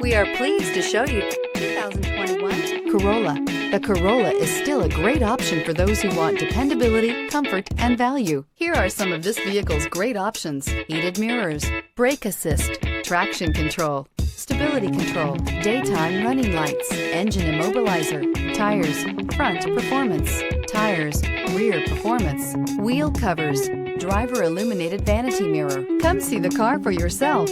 We are pleased to show you 2021 Corolla. The Corolla is still a great option for those who want dependability, comfort, and value. Here are some of this vehicle's great options: heated mirrors, brake assist, traction control, stability control, daytime running lights, engine immobilizer, tires, front performance, tires, rear performance, wheel covers, driver illuminated vanity mirror. Come see the car for yourself.